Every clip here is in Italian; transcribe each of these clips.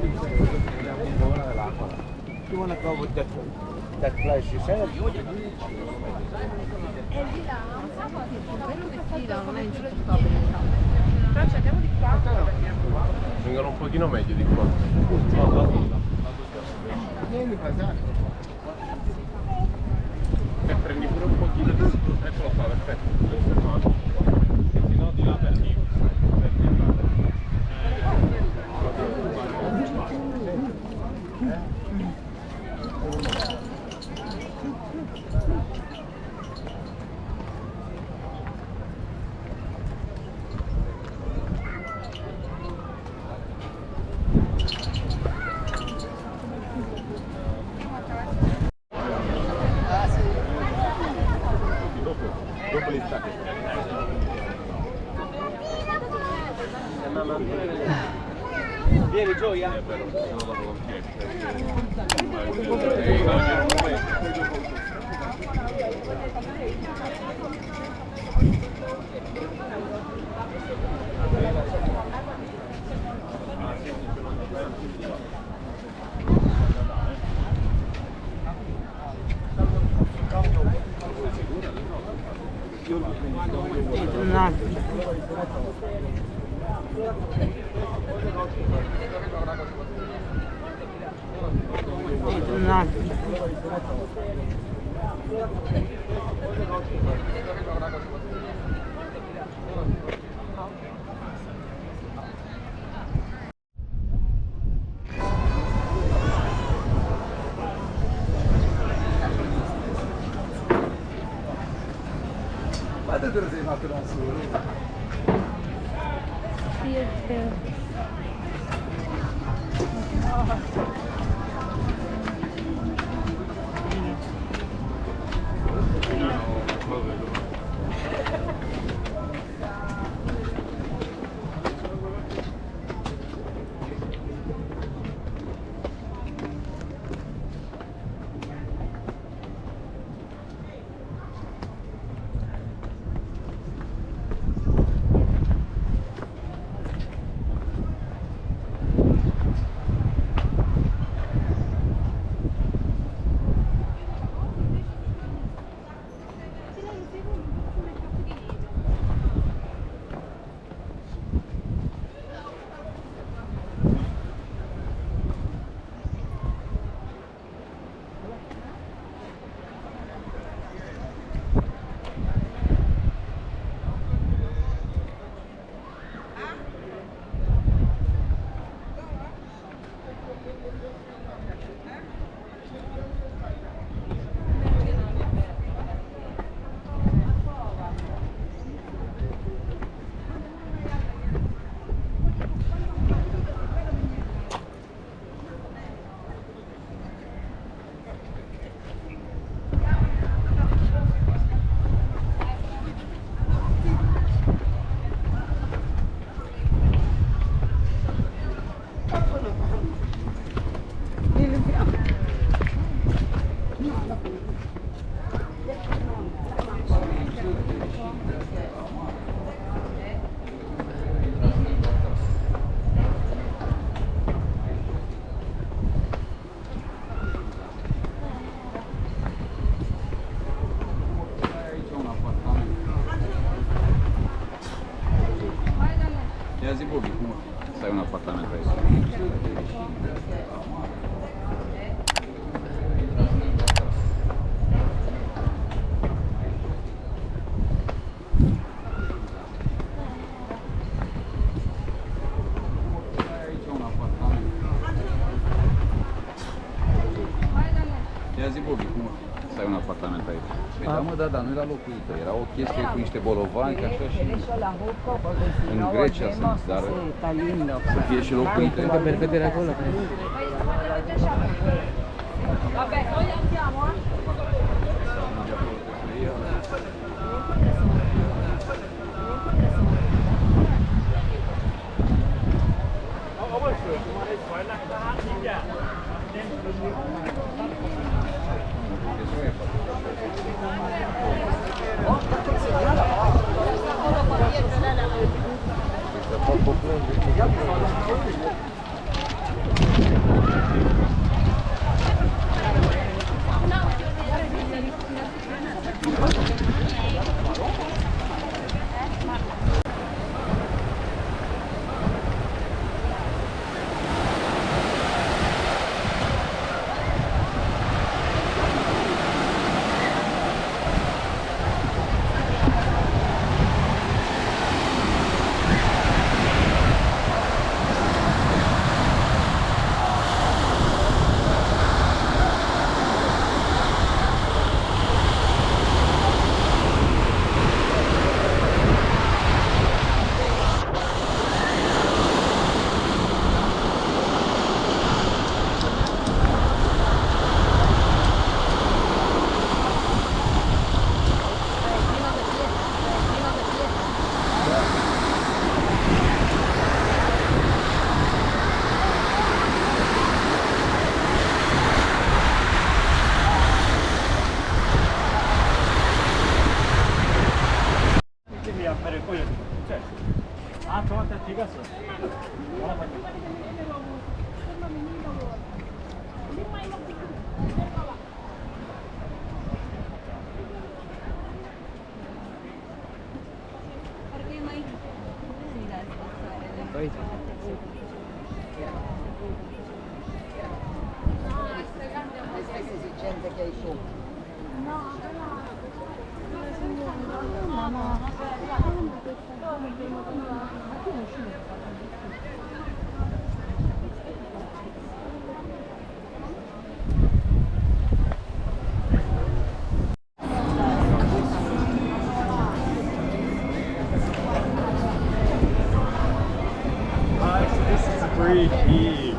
You want to go with that place you said? Non è insopportabile. Però ci andiamo di qua. Vengono un pochino meglio di qua. Vieni, Pasano. E prendi pure un pochino di... Eccolo qua, perfetto. Se no di là per lì. Dopo li stacchi. Vieni Gioia? È vero, se no dopo non Ma te lo sei fatto da solo? Sì, è vero. Ia zi, Bobi, cum să ai un apartament aici? Aici un apartament. Ia zi, Bobi, cum să ai un apartament aici? Păi da, mă, dar nu era locuită, era o chestie cu niște bolovani, ca așa și... În Grecia sunt, dar să fie și locuite. Per vedere acolo. Vabbè, noi andiamo, Questa è troppo Le stesse esigenze che hai tu. This is pretty deep.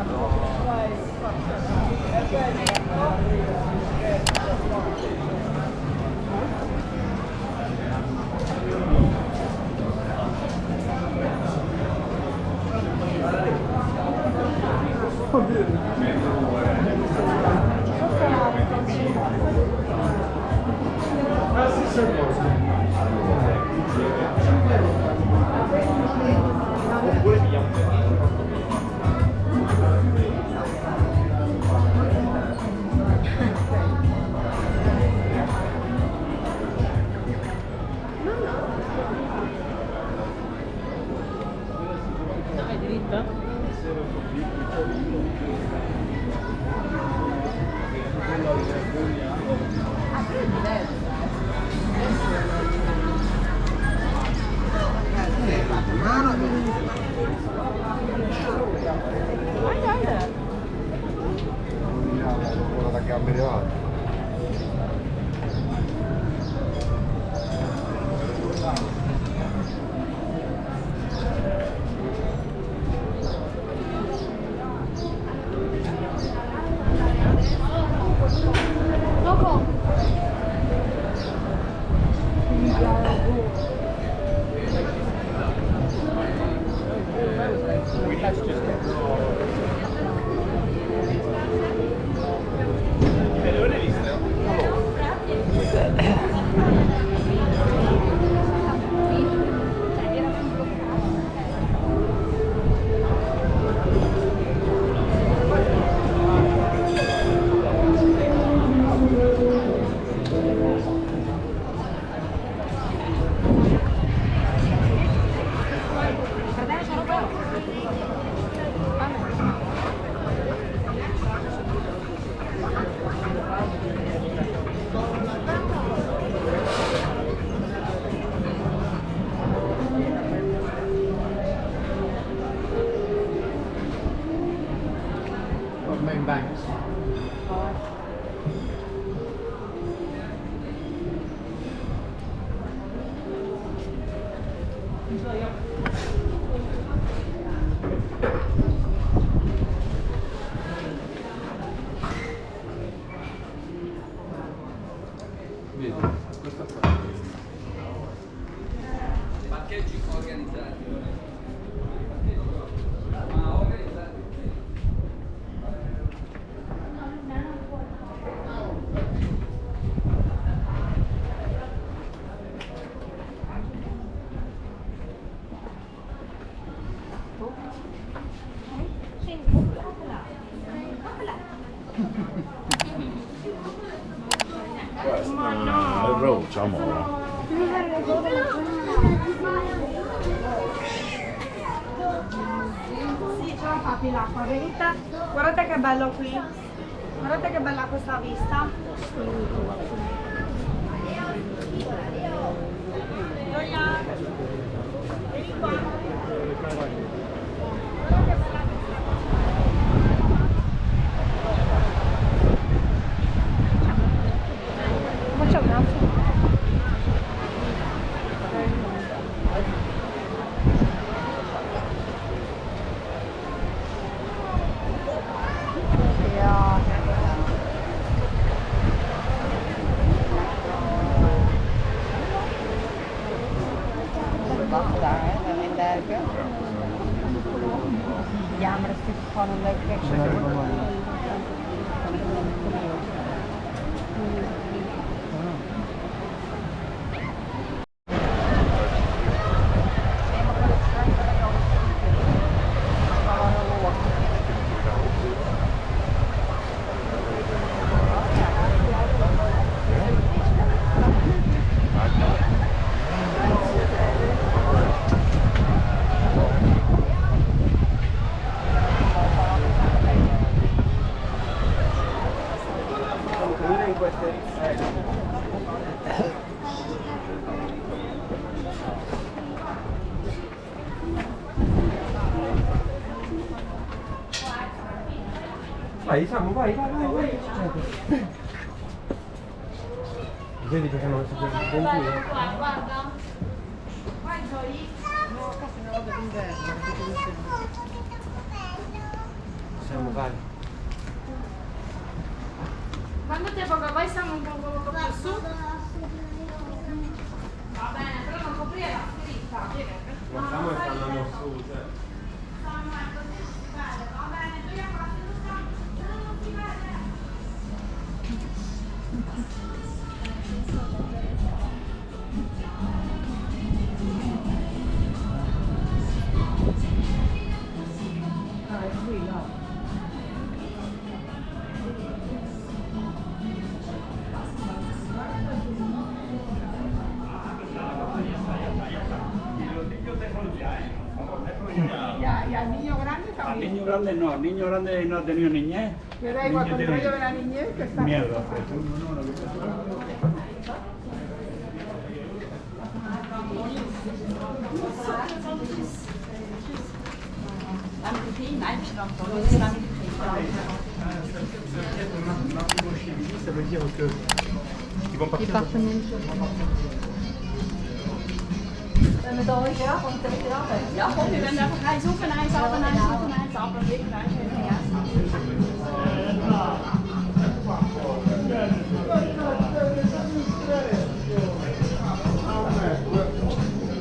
Da gambe levate. Main banks. Vedi, questa qua. Parcheggi organizzati. Ma organizzati. Il roach, amore. Sì, ce la fate l'acqua, venite. Guardate che bello qui. Guardate che bella questa vista. Gioia, vieni qua. Guarda che bella ma c'è un altro. Ja, maar dat is natuurlijk gewoon een leuk picture. Vai, Samu, vai, vai, vai, vai, che succede? Vedi perché non si vede con qui? Guarda. Vai, Joy. No, qua se ne roba d'inverno. Samu, vai. Quanto tempo che vai siamo un po' più su? Va bene, però non coprire la scritta. Ma Samu sta andando su, cioè. Samu, così non si vede, va bene, togliamo la seduta, non si vede. Ah, è qui, no. Y al niño grande Al también. niño grande no ha tenido niñez. Le da igual con el rollo de la niñez que está. Miedo. Ja, komm, wir werden einfach eins auf, eins ab, eins auf, eins ab und irgendwann können wir essen.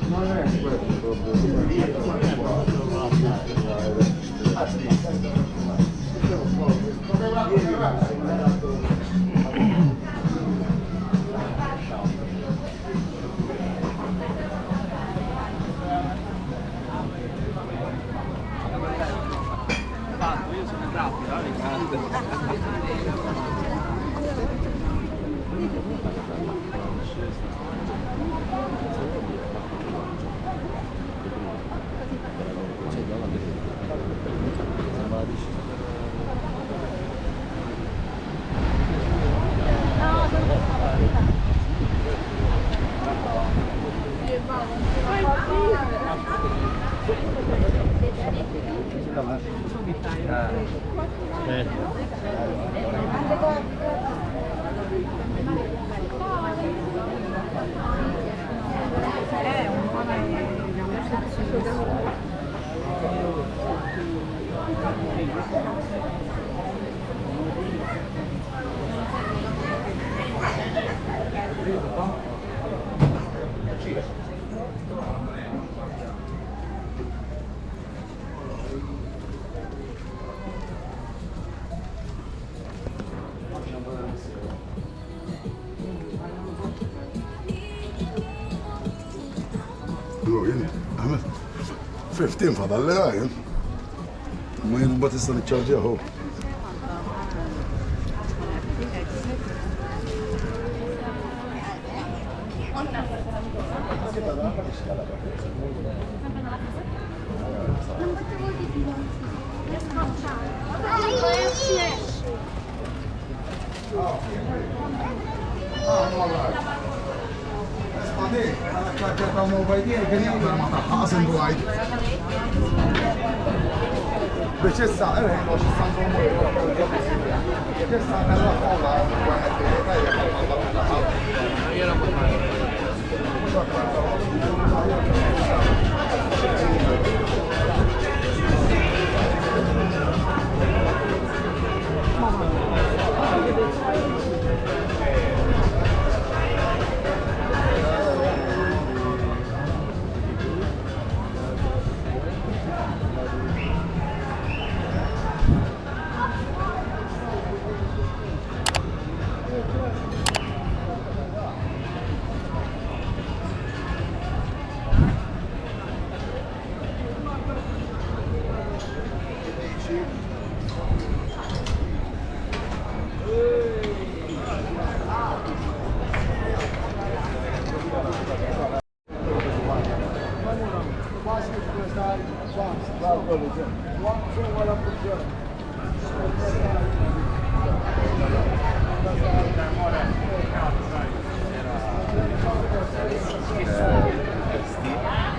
Non è questo Io sono rapido, No, jien, 15 fadalli għajen. Ma jien bat tista' niċċarġjaħu. Biex issa, għax issa issa nella folla,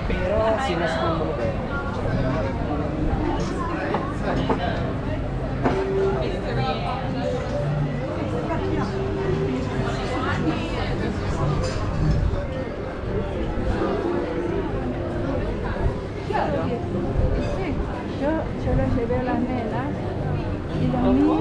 Però si nascondono bene. candela y la mía